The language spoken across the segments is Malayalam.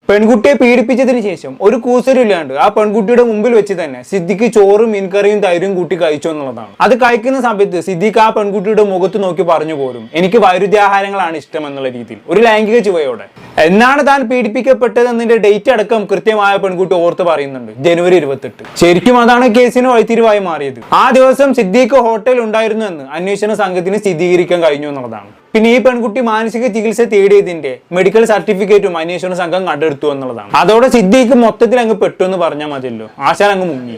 പെൺകുട്ടിയെ പീഡിപ്പിച്ചതിന് ശേഷം ഒരു കൂസലില്ലാണ്ട് ആ പെൺകുട്ടിയുടെ മുമ്പിൽ വെച്ച് തന്നെ സിദ്ദിഖ് ചോറും മീൻകറിയും തൈരും കൂട്ടി കഴിച്ചു എന്നുള്ളതാണ്. അത് കഴിക്കുന്ന സമയത്ത് സിദ്ദിഖ് ആ പെൺകുട്ടിയുടെ മുഖത്ത് നോക്കി പറഞ്ഞു പോരും, എനിക്ക് വൈരുദ്ധ്യാഹാരങ്ങളാണ് ഇഷ്ടം എന്നുള്ള രീതിയിൽ, ഒരു ലൈംഗിക ചുവയോടെ. എന്നാണ് താൻ പീഡിപ്പിക്കപ്പെട്ടതെന്നതിന്റെ ഡേറ്റ് അടക്കം കൃത്യമായ പെൺകുട്ടി ഓർത്ത് പറയുന്നുണ്ട്, ജനുവരി 28. ശരിക്കും അതാണ് കേസിന് വഴിത്തിരിവായി മാറിയത്. ആ ദിവസം സിദ്ദിഖ് ഹോട്ടലിൽ ഉണ്ടായിരുന്നു എന്ന് അന്വേഷണ സംഘത്തിന് സ്ഥിരീകരിക്കാൻ കഴിഞ്ഞു എന്നുള്ളതാണ്. പിന്നെ ഈ പെൺകുട്ടി മാനസിക ചികിത്സ തേടിയതിന്റെ മെഡിക്കൽ സർട്ടിഫിക്കറ്റും അന്വേഷണ സംഘം കണ്ടെടുത്തു എന്നുള്ളതാണ്. അതോടെ സിദ്ദിഖ് മൊത്തത്തിൽ അങ്ങ് പെട്ടു എന്ന് പറഞ്ഞാൽ മതിയല്ലോ, ആശാൻ അങ്ങ് മുങ്ങി.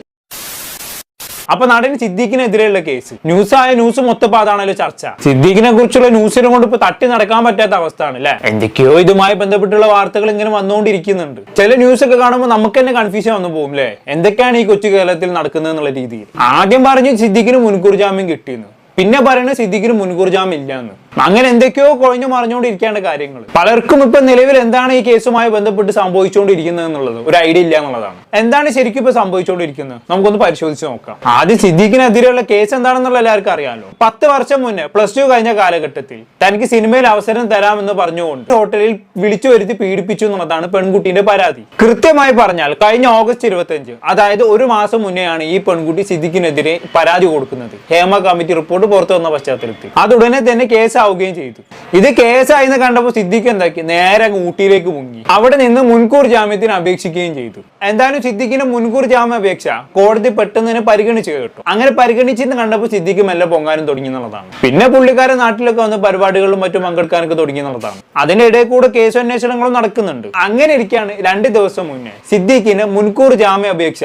അപ്പൊ നടൻ സിദ്ദിഖിനെതിരെയുള്ള കേസ് ന്യൂസ് മൊത്തം അതാണല്ലോ ചർച്ച. സിദ്ദിഖിനെ കുറിച്ചുള്ള ന്യൂസിനെ കൊണ്ട് ഇപ്പൊ തട്ടി നടക്കാൻ പറ്റാത്ത അവസ്ഥയാണ് അല്ലെ. എന്തൊക്കെയോ ഇതുമായി ബന്ധപ്പെട്ടുള്ള വാർത്തകൾ ഇങ്ങനെ വന്നുകൊണ്ടിരിക്കുന്നുണ്ട്. ചില ന്യൂസ് ഒക്കെ കാണുമ്പോൾ നമുക്ക് തന്നെ കൺഫ്യൂഷൻ വന്നു പോകും അല്ലെ, എന്തൊക്കെയാണ് ഈ കൊച്ചു കേരളത്തിൽ നടക്കുന്നത് എന്നുള്ള രീതിയിൽ. ആദ്യം പറഞ്ഞു സിദ്ദിഖിന് മുൻകൂർ ജാമ്യം കിട്ടിയെന്ന്, പിന്നെ പറയുന്നത് സിദ്ദിഖിന് മുൻകൂർ ജാമ്യം ഇല്ലാന്ന്. അങ്ങനെ എന്തൊക്കെയോ കുഴഞ്ഞു മറിഞ്ഞുകൊണ്ടിരിക്കേണ്ട കാര്യങ്ങൾ. പലർക്കും ഇപ്പൊ നിലവിൽ എന്താണ് ഈ കേസുമായി ബന്ധപ്പെട്ട് സംഭവിച്ചുകൊണ്ടിരിക്കുന്നത് എന്നുള്ളത് ഒരു ഐഡിയ ഇല്ല എന്നുള്ളതാണ്. എന്താണ് ശരിക്കും ഇപ്പൊ സംഭവിച്ചുകൊണ്ടിരിക്കുന്നത് നമുക്കൊന്ന് പരിശോധിച്ച് നോക്കാം. ആദ്യം സിദ്ദിഖിനെതിരെയുള്ള കേസ് എന്താണെന്നുള്ള എല്ലാവർക്കും അറിയാമല്ലോ. 10 വർഷം മുന്നേ +2 കഴിഞ്ഞ കാലഘട്ടത്തിൽ തനിക്ക് സിനിമയിൽ അവസരം തരാമെന്ന് പറഞ്ഞുകൊണ്ട് ഹോട്ടലിൽ വിളിച്ചു വരുത്തി പീഡിപ്പിച്ചു എന്നുള്ളതാണ് പെൺകുട്ടിയുടെ പരാതി. കൃത്യമായി പറഞ്ഞാൽ കഴിഞ്ഞ ഓഗസ്റ്റ് 25, അതായത് ഒരു മാസം മുന്നെയാണ് ഈ പെൺകുട്ടി സിദ്ദിഖിനെതിരെ പരാതി കൊടുക്കുന്നത്. ഹേമ കമ്മിറ്റി റിപ്പോർട്ട് പുറത്തു വന്ന പശ്ചാത്തലത്തിൽ അതുടനെ തന്നെ കേസ് ആവുകയും ചെയ്തു. ഇത് കേസായിന്ന് കണ്ടപ്പോൾ സിദ്ദിഖ് എന്താക്കി, നേരെ ഊട്ടിയിലേക്ക് മുങ്ങി. അവിടെ നിന്ന് മുൻകൂർ ജാമ്യത്തിന് അപേക്ഷിക്കുകയും ചെയ്തു. എന്തായാലും സിദ്ദിഖിന്റെ മുൻകൂർ ജാമ്യ അപേക്ഷ കോടതി പെട്ടെന്ന് തന്നെ പരിഗണിച്ചു കേട്ടു. അങ്ങനെ പരിഗണിച്ചെന്ന് കണ്ടപ്പോൾ സിദ്ദിഖ് മെല്ലെ പൊങ്ങാനും തുടങ്ങി എന്നുള്ളതാണ്. പിന്നെ പുള്ളിക്കാരൻ നാട്ടിലൊക്കെ വന്ന് പരിപാടികളിലും മറ്റും പങ്കെടുക്കാനൊക്കെ തുടങ്ങി എന്നുള്ളതാണ്. അതിന്റെ ഇടയിൽ കൂടെ കേസ് അന്വേഷണങ്ങളും നടക്കുന്നുണ്ട്. അങ്ങനെ ഇരിക്കുകയാണ് 2 ദിവസം മുന്നേ സിദ്ദിഖിന് മുൻകൂർ ജാമ്യ അപേക്ഷ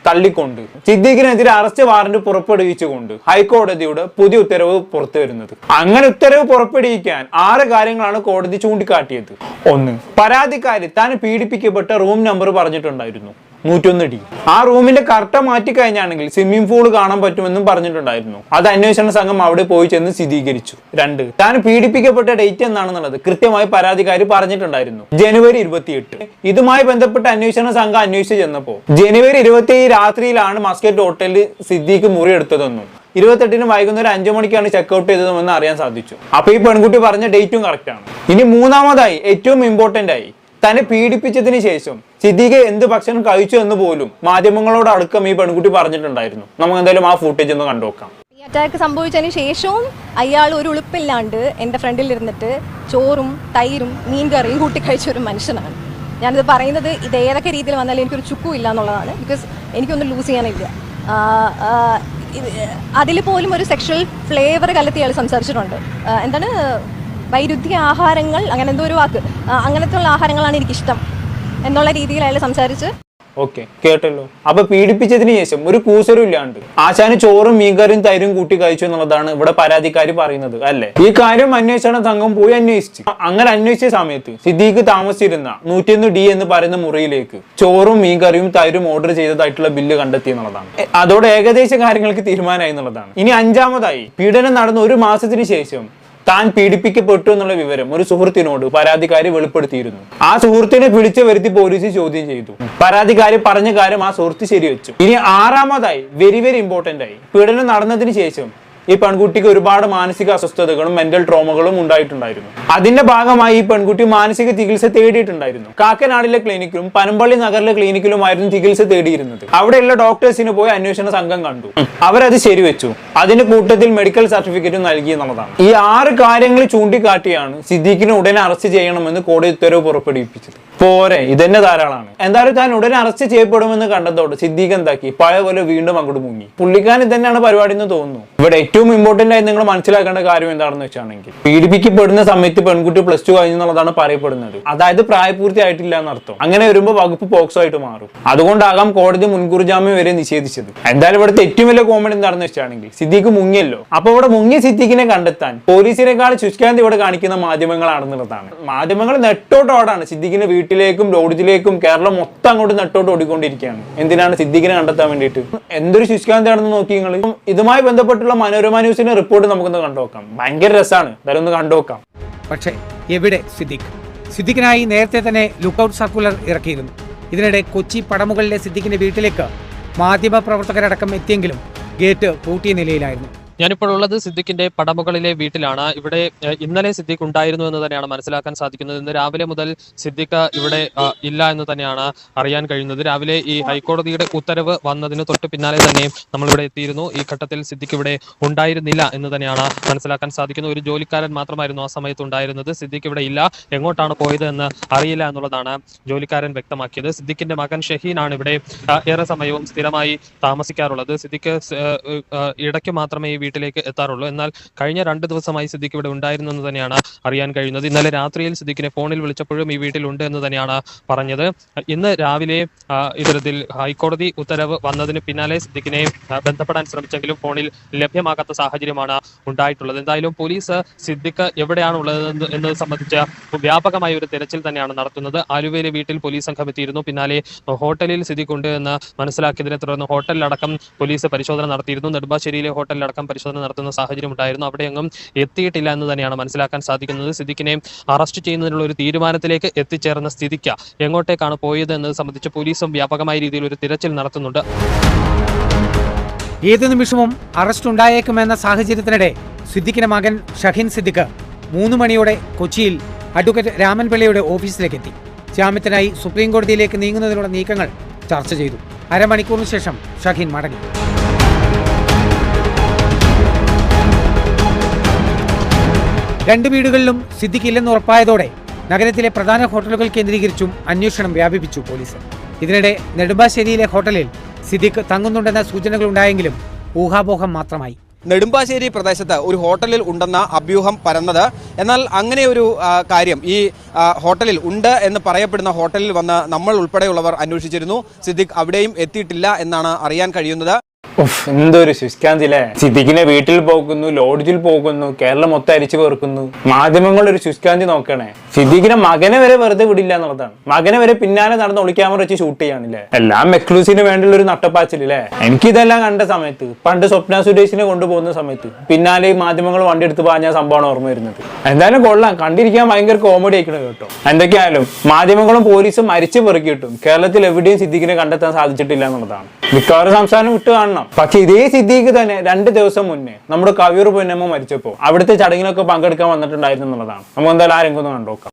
തള്ളിക്കൊണ്ട് സിദ്ദിഖിനെതിരെ അറസ്റ്റ് വാറന്റ് പുറപ്പെടുവിച്ചുകൊണ്ട് ഹൈക്കോടതിയുടെ പുതിയ ഉത്തരവ് പുറത്തു വരുന്നത്. അങ്ങനെ ഉത്തരവ് പുറപ്പെടുവിക്കാൻ 6 കാര്യങ്ങളാണ് കോടതി ചൂണ്ടിക്കാട്ടിയത്. 1, പരാതിക്കാരി താൻ പീഡിപ്പിക്കപ്പെട്ട റൂം നമ്പർ പറഞ്ഞിട്ടുണ്ടായിരുന്നു, 101D. ആ റൂമിന്റെ കർട്ട മാറ്റി കഴിഞ്ഞാണെങ്കിൽ സ്വിമ്മിംഗ് പൂൾ കാണാൻ പറ്റുമെന്നും പറഞ്ഞിട്ടുണ്ടായിരുന്നു. അത് അന്വേഷണ സംഘം അവിടെ പോയി ചെന്ന് സ്ഥിരീകരിച്ചു. 2, താൻ പീഡിപ്പിക്കപ്പെട്ട ഡേറ്റ് എന്താണെന്നുള്ളത് കൃത്യമായി പരാതിക്കാരി പറഞ്ഞിട്ടുണ്ടായിരുന്നു, ജനുവരി 28. ഇതുമായി ബന്ധപ്പെട്ട അന്വേഷണ സംഘം അന്വേഷിച്ചു ചെന്നപ്പോ ജനുവരി 27 രാത്രിയിലാണ് മസ്കറ്റ് ഹോട്ടലിൽ സിദ്ദിഖ് മുറി എടുത്തതെന്നും 28 വൈകുന്നേരം 5 മണിക്കാണ് ചെക്ക്ഔട്ട് ചെയ്തതെന്ന് അറിയാൻ സാധിച്ചു. അപ്പൊ ഈ പെൺകുട്ടി പറഞ്ഞ ഡേറ്റും കറക്റ്റ് ആണ്. ഇനി മൂന്നാമതായി ഏറ്റവും ഇമ്പോർട്ടന്റ് ആയി, തന്നെ പീഡിപ്പിച്ചതിന് ശേഷം സിദ്ദിഖ് എന്ത് ഭക്ഷണം കഴിച്ചു എന്ന് പോലും മാധ്യമങ്ങളോട് അടുക്കം ഈ പെൺകുട്ടി പറഞ്ഞിട്ടുണ്ടായിരുന്നു. നമുക്ക് എന്തായാലും ആ ഫുട്ടേജ് ഒന്ന് കണ്ടുനോക്കാം. ഈ അറ്റാക്ക് സംഭവിച്ചതിന് ശേഷവും അയാൾ ഒരു ഉളുപ്പില്ലാണ്ട് എൻ്റെ ഫ്രണ്ടിൽ ഇരുന്നിട്ട് ചോറും തൈരും മീൻകറിയും കൂട്ടി കഴിച്ച ഒരു മനുഷ്യനാണ്. ഞാനിത് പറയുന്നത് ഇത് ഏതൊക്കെ രീതിയിൽ വന്നാലും എനിക്കൊരു ചുക്കും ഇല്ല എന്നുള്ളതാണ്. ബിക്കോസ് എനിക്കൊന്നും ലൂസ് ചെയ്യാനില്ല. അതിൽ പോലും ഒരു സെക്ഷൽ ഫ്ലേവർ കലർത്തി അയാൾ സംസാരിച്ചിട്ടുണ്ട്. എന്താണ് വൈരുദ്ധ്യ ആഹാരങ്ങൾ, അങ്ങനെ എന്തോ ഒരു വാക്ക്, അങ്ങനത്തെ ഉള്ള ആഹാരങ്ങളാണ് എനിക്കിഷ്ടം എന്നുള്ള രീതിയിൽ അയാൾ സംസാരിച്ച്. ഓക്കെ, കേട്ടല്ലോ. അപ്പൊ പീഡിപ്പിച്ചതിന് ശേഷം ഒരു കൂസലും ഇല്ലാണ്ട് ആശാന് ചോറും മീൻകറിയും തൈരും കൂട്ടി കഴിച്ചു എന്നുള്ളതാണ് ഇവിടെ പരാതിക്കാരി പറയുന്നത് അല്ലെ. ഈ കാര്യം അന്വേഷണ സംഘം പോയി അന്വേഷിച്ചു. അങ്ങനെ അന്വേഷിച്ച സമയത്ത് സിദ്ദിഖ് താമസിച്ചിരുന്ന 101D എന്ന് പറയുന്ന മുറിയിലേക്ക് ചോറും മീൻകറിയും തൈരും ഓർഡർ ചെയ്തതായിട്ടുള്ള ബില്ല് കണ്ടെത്തി എന്നുള്ളതാണ്. അതോടെ ഏകദേശ കാര്യങ്ങൾക്ക് തീരുമാനമായി എന്നുള്ളതാണ്. ഇനി 5ാമതായി, പീഡനം നടന്ന 1 മാസത്തിന് ശേഷം താൻ പീഡിപ്പിക്കപ്പെട്ടു എന്നുള്ള വിവരം ഒരു സുഹൃത്തിനോട് പരാതിക്കാരി വെളിപ്പെടുത്തിയിരുന്നു. ആ സുഹൃത്തിനെ വിളിച്ചു വരുത്തി പോലീസ് ചോദ്യം ചെയ്തു. പരാതിക്കാരി പറഞ്ഞ കാര്യം ആ സുഹൃത്ത് ശരിവെച്ചു. ഇനി 6ാമതായി, വെരി ഇമ്പോർട്ടന്റ് ആയി, പീഡനം നടന്നതിന് ശേഷം ഈ പെൺകുട്ടിക്ക് ഒരുപാട് മാനസിക അസ്വസ്ഥതകളും മെന്റൽ ട്രോമകളും ഉണ്ടായിട്ടുണ്ടായിരുന്നു. അതിന്റെ ഭാഗമായി ഈ പെൺകുട്ടി മാനസിക ചികിത്സ തേടിയിട്ടുണ്ടായിരുന്നു. കാക്കനാടിലെ ക്ലിനിക്കിലും പനമ്പള്ളി നഗറിലെ ക്ലിനിക്കിലുമായിരുന്നു ചികിത്സ തേടിയിരുന്നത്. അവിടെയുള്ള ഡോക്ടേഴ്സിന് പോയി അന്വേഷണ സംഘം കണ്ടു. അവരത് ശരിവെച്ചു. അതിന്റെ കൂട്ടത്തിൽ മെഡിക്കൽ സർട്ടിഫിക്കറ്റും നൽകി എന്നുള്ളതാണ്. ഈ 6 കാര്യങ്ങൾ ചൂണ്ടിക്കാട്ടിയാണ് സിദ്ദിഖിനെ ഉടനെ അറസ്റ്റ് ചെയ്യണമെന്ന് കോടതി ഉത്തരവ് പുറപ്പെടുവിപ്പിച്ചത്. പോരെ, ഇതന്നെ ധാരാളമാണ്. എന്തായാലും താൻ ഉടനെ അറസ്റ്റ് ചെയ്യപ്പെടുമെന്ന് കണ്ടതോടെ സിദ്ദിഖ് എന്താക്കി, പഴയ പോലെ വീണ്ടും അങ്ങോട്ട് മുങ്ങി. പുള്ളിക്കാരൻ ഇതന്നെയാണ് പരിപാടി എന്ന് തോന്നുന്നു. ഇവിടെ ഏറ്റവും ഇമ്പോർട്ടന്റ് ആയി നിങ്ങൾ മനസ്സിലാക്കേണ്ട കാര്യം എന്താണെന്ന് വെച്ചാണെങ്കിൽ, പീഡിപ്പിക്കപ്പെടുന്ന സമയത്ത് പെൺകുട്ടി +2 കഴിഞ്ഞു എന്നുള്ളതാണ് പറയപ്പെടുന്നത്. അതായത് പ്രായപൂർത്തി ആയിട്ടില്ല എന്നർത്ഥം. അങ്ങനെ വരുമ്പോൾ വകുപ്പ് പോക്സോ ആയിട്ട് മാറും. അതുകൊണ്ടാകാം കോടതി മുൻകൂർ ജാമ്യം വരെ നിഷേധിച്ചത്. എന്തായാലും ഇവിടുത്തെ ഏറ്റവും വലിയ കോമഡി എന്താണെന്ന് വെച്ചാണെങ്കിൽ, സിദ്ദിഖ് മുങ്ങിയല്ലോ. അപ്പൊ ഇവിടെ മുങ്ങിയ സിദ്ദിഖിനെ കണ്ടെത്താൻ പോലീസിനേക്കാൾ ശുഷ്കാന്തി ഇവിടെ കാണിക്കുന്ന മാധ്യമങ്ങളാണെന്നുള്ളതാണ്. മാധ്യമങ്ങൾ നെട്ടോട്ടോടാണ് സിദ്ദിഖിന്റെ വീട്ടിലേക്കും ലോഡ്ജിലേക്കും കേരളം മൊത്തം അങ്ങോട്ട് നെട്ടോട്ട് ഓടിക്കൊണ്ടിരിക്കുകയാണ്. എന്തിനാണ്? സിദ്ദിഖിനെ കണ്ടെത്താൻ വേണ്ടിയിട്ട്. എന്തൊരു ശുഷ്കാന്തിയാണെന്ന് നോക്കി നിങ്ങൾ. ഇതുമായി ബന്ധപ്പെട്ടുള്ള മനോരമ ന്യൂസിന്റെ റിപ്പോർട്ട് നമുക്കൊന്ന് കണ്ടുനോക്കാം. ഭയങ്കര രസമാണ്, എന്തായാലും ഒന്ന് കണ്ടുനോക്കാം. പക്ഷേ എവിടെ സിദ്ദിഖ്? സിദ്ദിഖിനായി നേരത്തെ തന്നെ ലുക്കൌട്ട് സർക്കുലർ ഇറക്കിയിരുന്നു. ഇതിനിടെ കൊച്ചി പടമുകളിലെ സിദ്ദിഖിന്റെ വീട്ടിലേക്ക് മാധ്യമപ്രവർത്തകരടക്കം എത്തിയെങ്കിലും ഗേറ്റ് പൂട്ടിയ നിലയിലായിരുന്നു. ഞാനിപ്പോൾ ഉള്ളത് സിദ്ദിഖിന്റെ പടമുകളിലെ വീട്ടിലാണ്. ഇവിടെ ഇന്നലെ സിദ്ദിഖ് ഉണ്ടായിരുന്നു എന്ന് തന്നെയാണ് മനസ്സിലാക്കാൻ സാധിക്കുന്നത്. ഇന്ന് രാവിലെ മുതൽ സിദ്ദിഖ് ഇവിടെ ഇല്ല എന്ന് തന്നെയാണ് അറിയാൻ കഴിയുന്നത്. രാവിലെ ഈ ഹൈക്കോടതിയുടെ ഉത്തരവ് വന്നതിന് തൊട്ട് പിന്നാലെ തന്നെ നമ്മളിവിടെ എത്തിയിരുന്നു. ഈ ഘട്ടത്തിൽ സിദ്ദിഖ് ഇവിടെ ഉണ്ടായിരുന്നില്ല എന്ന് തന്നെയാണ് മനസ്സിലാക്കാൻ സാധിക്കുന്നത്. ഒരു ജോലിക്കാരൻ മാത്രമായിരുന്നു ആ സമയത്ത് ഉണ്ടായിരുന്നത്. സിദ്ദിഖ് ഇവിടെ ഇല്ല, എങ്ങോട്ടാണ് പോയത് എന്ന് അറിയില്ല എന്നുള്ളതാണ് ജോലിക്കാരൻ വ്യക്തമാക്കിയത്. സിദ്ദിഖിന്റെ മകൻ ഷഹീനാണ് ഇവിടെ ഏറെ സമയവും സ്ഥിരമായി താമസിക്കാറുള്ളത്. സിദ്ദിഖ് ഇടയ്ക്ക് മാത്രമേ ഈ വീട്ടിലേക്ക് എത്താറുള്ളൂ. എന്നാൽ കഴിഞ്ഞ 2 ദിവസമായി സിദ്ദിഖ് ഇവിടെ ഉണ്ടായിരുന്നു എന്ന് തന്നെയാണ് അറിയാൻ കഴിയുന്നത്. ഇന്നലെ രാത്രിയിൽ സിദ്ദിഖിനെ ഫോണിൽ വിളിച്ചപ്പോഴും ഈ വീട്ടിലുണ്ട് എന്ന് തന്നെയാണ് പറഞ്ഞത്. ഇന്ന് രാവിലെ ഇത്തരത്തിൽ ഹൈക്കോടതി ഉത്തരവ് വന്നതിന് പിന്നാലെ സിദ്ദിഖിനെ ബന്ധപ്പെടാൻ ശ്രമിച്ചെങ്കിലും ഫോണിൽ ലഭ്യമാകാത്ത സാഹചര്യമാണ് ഉണ്ടായിട്ടുള്ളത്. എന്തായാലും പോലീസ് സിദ്ദിഖ് എവിടെയാണ് ഉള്ളത് എന്നത് സംബന്ധിച്ച് വ്യാപകമായ ഒരു തെരച്ചിൽ തന്നെയാണ് നടത്തുന്നത്. ആലുവയിലെ വീട്ടിൽ പോലീസ് സംഘം എത്തിയിരുന്നു. പിന്നാലെ ഹോട്ടലിൽ സിദ്ദിഖ് ഉണ്ട് എന്ന് മനസ്സിലാക്കിയതിനെ തുടർന്ന് ഹോട്ടലിലടക്കം പോലീസ് പരിശോധന നടത്തിയിരുന്നു. നെടുമ്പാശ്ശേരിയിലെ ഹോട്ടലിലടക്കം പരിശോധന നടത്തുന്ന സാഹചര്യം ഉണ്ടായിരുന്നു. അവിടെയെങ്ങും എത്തിയിട്ടില്ല എന്ന് തന്നെയാണ് മനസ്സിലാക്കാൻ സാധിക്കുന്നത്. സിദ്ദിഖിനെ അറസ്റ്റ് ചെയ്യുന്നതിനുള്ള ഒരു തീരുമാനത്തിലേക്ക് എത്തിച്ചേർന്ന സ്ഥിതിക്ക് എങ്ങോട്ടേക്കാണ് പോയത് എന്നത് സംബന്ധിച്ച് പോലീസും വ്യാപകമായ രീതിയിൽ ഒരു തിരച്ചിൽ നടത്തുന്നുണ്ട്. ഏത് നിമിഷവും അറസ്റ്റ് ഉണ്ടായേക്കുമെന്ന സാഹചര്യത്തിനിടെ സിദ്ദിഖിന്റെ മകൻ ഷഹീൻ സിദ്ദിഖ് 3 മണിയോടെ കൊച്ചിയിൽ അഡ്വക്കേറ്റ് രാമൻ പിള്ളയുടെ ഓഫീസിലേക്ക് എത്തി. ജാമ്യത്തിനായി സുപ്രീം കോടതിയിലേക്ക് നീങ്ങുന്നതിനുള്ള നീക്കങ്ങൾ ചർച്ച ചെയ്തു. അരമണിക്കൂറിന് ശേഷം ഷഹീൻ മടങ്ങി. രണ്ട് വീടുകളിലും സിദ്ദിഖ് ഇല്ലെന്ന് ഉറപ്പായതോടെ നഗരത്തിലെ പ്രധാന ഹോട്ടലുകൾ കേന്ദ്രീകരിച്ചും അന്വേഷണം വ്യാപിപ്പിച്ചു പോലീസ്. ഇതിനിടെ നെടുമ്പാശ്ശേരിയിലെ ഹോട്ടലിൽ സിദ്ദിഖ് തങ്ങുന്നുണ്ടെന്ന സൂചനകളുണ്ടായെങ്കിലും ഊഹാപോഹം മാത്രമായി. നെടുമ്പാശ്ശേരി പ്രദേശത്ത് ഒരു ഹോട്ടലിൽ ഉണ്ടെന്ന അഭ്യൂഹം പരന്നത്. എന്നാൽ അങ്ങനെ ഒരു കാര്യം ഈ ഹോട്ടലിൽ ഉണ്ട് എന്ന് പറയപ്പെടുന്ന ഹോട്ടലിൽ വന്ന് നമ്മൾ ഉൾപ്പെടെയുള്ളവർ അന്വേഷിച്ചിരുന്നു. സിദ്ദിഖ് അവിടെയും എത്തിയിട്ടില്ല എന്നാണ് അറിയാൻ കഴിയുന്നത്. എന്തൊരു ശുഷ്കാന്തില്ലേ. സിദ്ദിഖിനെ വീട്ടിൽ പോകുന്നു, ലോഡ്ജിൽ പോകുന്നു, കേരളം മൊത്തം അരിച്ചു പേർക്കുന്നു. മാധ്യമങ്ങളുടെ ഒരു ശുഷ്കാന്തി നോക്കണേ. സിദ്ദിഖിനെ മകനെ വരെ വെറുതെ വിടില്ല എന്നുള്ളതാണ്. മകനെ വരെ പിന്നാലെ നടന്ന് ഒളിക്യാമറ വെച്ച് ഷൂട്ട് ചെയ്യാനില്ലേ. എല്ലാം എക്സ്ക്ലൂസീവിന് വേണ്ടിയുള്ള ഒരു നട്ടപ്പാച്ചില്ലേ. എനിക്കിതെല്ലാം കണ്ട സമയത്ത് പണ്ട് സ്വപ്ന സുരേഷിനെ കൊണ്ടുപോകുന്ന സമയത്ത് പിന്നാലെ ഈ മാധ്യമങ്ങൾ വണ്ടി എടുത്ത് പറഞ്ഞ സംഭവമാണ് ഓർമ്മ വരുന്നത്. എന്തായാലും കൊള്ളാം, കണ്ടിരിക്കാൻ ഭയങ്കര കോമഡി ആയിക്കണം കേട്ടോ. എന്തൊക്കെയായാലും മാധ്യമങ്ങളും പോലീസും അരിച്ചു പെറുക്കിയിട്ടും കേരളത്തിൽ എവിടെയും സിദ്ദിഖിനെ കണ്ടെത്താൻ സാധിച്ചിട്ടില്ല എന്നുള്ളതാണ്. മിക്കവാറും സംസ്ഥാനം വിട്ടു കാണണം. പക്ഷെ ഇതേ സിദ്ദിഖ് തന്നെ 2 ദിവസം മുന്നേ നമ്മുടെ കവിയൂർ പൊന്നമ്മ മരിച്ചപ്പോൾ അവിടുത്തെ ചടങ്ങിലൊക്കെ പങ്കെടുക്കാൻ വന്നിട്ടുണ്ടായിരുന്നു എന്നുള്ളതാണ്. നമുക്ക് എന്തായാലും ആ രംഗം ഒന്ന് കണ്ടുനോക്കാം.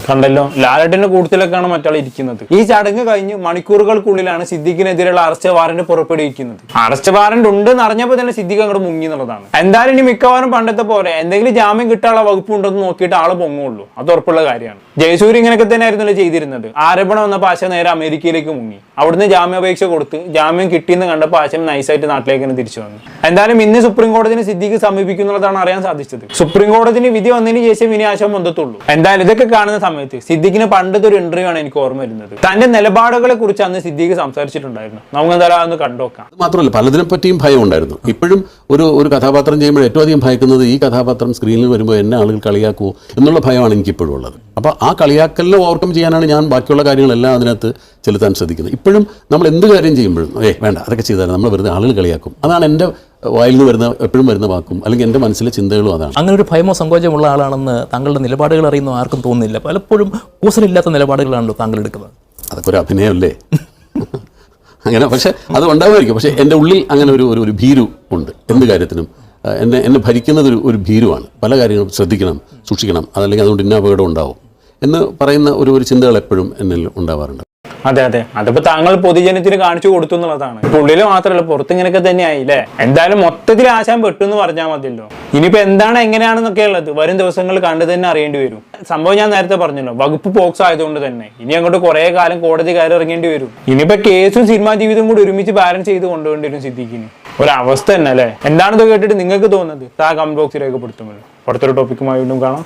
കണ്ടല്ലോ, ലാലേട്ടന്റെ കൂട്ടത്തിലൊക്കെയാണ് മറ്റാൾ ഇരിക്കുന്നത്. ഈ ചടങ്ങ് കഴിഞ്ഞ് മണിക്കൂറുകൾക്കുള്ളിലാണ് സിദ്ദിഖിനെതിരെയുള്ള അറസ്റ്റ് വാറന്റ് പുറപ്പെടുവിക്കുന്നത്. അറസ്റ്റ് വാറന്റ് ഉണ്ടെന്ന് അറിഞ്ഞപ്പോൾ തന്നെ സിദ്ദിഖ് അങ്ങോട്ട് മുങ്ങി എന്നുള്ളതാണ്. എന്തായാലും ഇനി മിക്കവാറും പണ്ടത്തെ പോലെ എന്തെങ്കിലും ജാമ്യം കിട്ടാനുള്ള വകുപ്പ് ഉണ്ടെന്ന് നോക്കിയിട്ട് ആള് പൊങ്ങുള്ളൂ. അത് ഉറപ്പുള്ള കാര്യമാണ്. ജയസൂര്യ ഇങ്ങനെയൊക്കെ തന്നെ ആയിരുന്നല്ലോ ചെയ്തിരുന്നത്. ആരോപണം വന്നപ്പോൾ ആശ നേരെ അമേരിക്കയിലേക്ക് മുങ്ങി. അവിടുന്ന് ജാമ്യാപേക്ഷ കൊടുത്ത് ജാമ്യം കിട്ടിയെന്ന് കണ്ടപ്പോൾ ആശം നൈസായിട്ട് നാട്ടിലേക്ക് തന്നെ തിരിച്ചു വന്നു. എന്തായാലും ഇന്ന് സുപ്രീം കോടതിനെ സിദ്ദിഖ് സമീപിക്കുന്നുള്ളതാണ് അറിയാൻ സാധിച്ചത്. സുപ്രീം കോടതിന് വിധി വന്നതിന് ശേഷം ഇനി ആശം വന്നത്തുള്ളൂ. എന്തായാലും ഇതൊക്കെ കാണുന്ന സമയത്ത് സിദ്ദിഖിന് പണ്ടത്തെ ഒരു ഇന്റർവ്യൂ ആണ് എനിക്ക് ഓർമ്മ വരുന്നത്. തന്റെ നിലപാടുകളെ കുറിച്ച് അന്ന് സിദ്ദിഖ് സംസാരിച്ചിട്ടുണ്ടായിരുന്നു. നമുക്ക് എന്തായാലും അതൊന്ന് കണ്ടോക്കാം. മാത്രമല്ല പലതിനെ പറ്റിയും ഭയം ഉണ്ടായിരുന്നു. ഇപ്പോഴും ഒരു കഥാപാത്രം ചെയ്യുമ്പോൾ ഏറ്റവും അധികം ഭയക്കുന്നത് ഈ കഥാപാത്രം സ്ക്രീനിൽ വരുമ്പോൾ എന്നെ ആളുകൾ കളിയാക്കുമോ എന്നുള്ള ഭയമാണ് എനിക്കിപ്പോഴും ഉള്ളത്. അപ്പോൾ ആ കളിയാക്കലിനെ ഓവർകം ചെയ്യാനാണ് ഞാൻ ബാക്കിയുള്ള കാര്യങ്ങളെല്ലാം അതിനകത്ത് ചെലുത്താൻ ശ്രദ്ധിക്കുന്നത്. ഇപ്പോഴും നമ്മൾ എന്ത് കാര്യം ചെയ്യുമ്പോഴും വേണ്ട അതൊക്കെ ചെയ്താൽ നമ്മൾ വെറുതെ ആളുകൾ കളിയാക്കും. അതാണ് എൻ്റെ വായിൽ നിന്ന് വരുന്ന എപ്പോഴും വരുന്ന വാക്കും അല്ലെങ്കിൽ എൻ്റെ മനസ്സിലെ ചിന്തകളും അതാണ്. അങ്ങനെ ഒരു ഭയമോ സങ്കോചമുള്ള ആളാണെന്ന് താങ്കളുടെ നിലപാടുകൾ അറിയുന്ന ആർക്കും തോന്നുന്നില്ല. പലപ്പോഴും കൂസലില്ലാത്ത നിലപാടുകളാണല്ലോ താങ്കൾ എടുക്കുന്നത്. അതൊക്കെ ഒരു അഭിനയമല്ലേ അങ്ങനെ. പക്ഷെ അത് ഉണ്ടാവുമായിരിക്കും. പക്ഷെ എൻ്റെ ഉള്ളിൽ അങ്ങനെ ഒരു ഭീരു ഉണ്ട്. എന്ത് കാര്യത്തിനും എന്നെ ഭരിക്കുന്നത് ഒരു ഭീരുവാണ്. പല കാര്യങ്ങളും ശ്രദ്ധിക്കണം, സൂക്ഷിക്കണം, അതല്ലെങ്കിൽ അതുകൊണ്ട് ഇന്ന അപകടം ഉണ്ടാവും എന്ന് പറയുന്ന ഒരു ചിന്തകൾ എപ്പോഴും എന്നിൽ ഉണ്ടാവാറുണ്ട്. അതെ, അതിപ്പോ താങ്കൾ പൊതുജനത്തിന് കാണിച്ചു കൊടുത്തു എന്നുള്ളതാണ്. ഉള്ളില് മാത്രമല്ല പുറത്ത് ഇങ്ങനെയൊക്കെ തന്നെ ആയില്ലേ. എന്തായാലും മൊത്തത്തിൽ ആശാൻ പെട്ടു എന്ന് പറഞ്ഞാൽ മതിയല്ലോ. ഇനിയിപ്പോ എന്താണ് എങ്ങനെയാണെന്നൊക്കെ ഉള്ളത് വരും ദിവസങ്ങൾ കണ്ടു തന്നെ അറിയേണ്ടി വരും. സംഭവം ഞാൻ നേരത്തെ പറഞ്ഞല്ലോ, വകുപ്പ് പോക്സ് ആയതുകൊണ്ട് തന്നെ ഇനി അങ്ങോട്ട് കുറെ കാലം കോടതി കയറി ഇറങ്ങേണ്ടി വരും. ഇനിയിപ്പോ കേസും സിനിമാ ജീവിതവും കൂടി ഒരുമിച്ച് ബാലൻസ് ചെയ്ത് കൊണ്ടുപോകേണ്ടി വരും സിദ്ദിഖിന്. ഒരവസ്ഥ തന്നെ അല്ലേ. എന്താണെന്ന് കേട്ടിട്ട് നിങ്ങൾക്ക് തോന്നുന്നത് കമന്റ് ബോക്സിൽ രേഖപ്പെടുത്തുമല്ലോ. അടുത്തൊരു ടോപ്പിക്കുമായി വീണ്ടും കാണാം.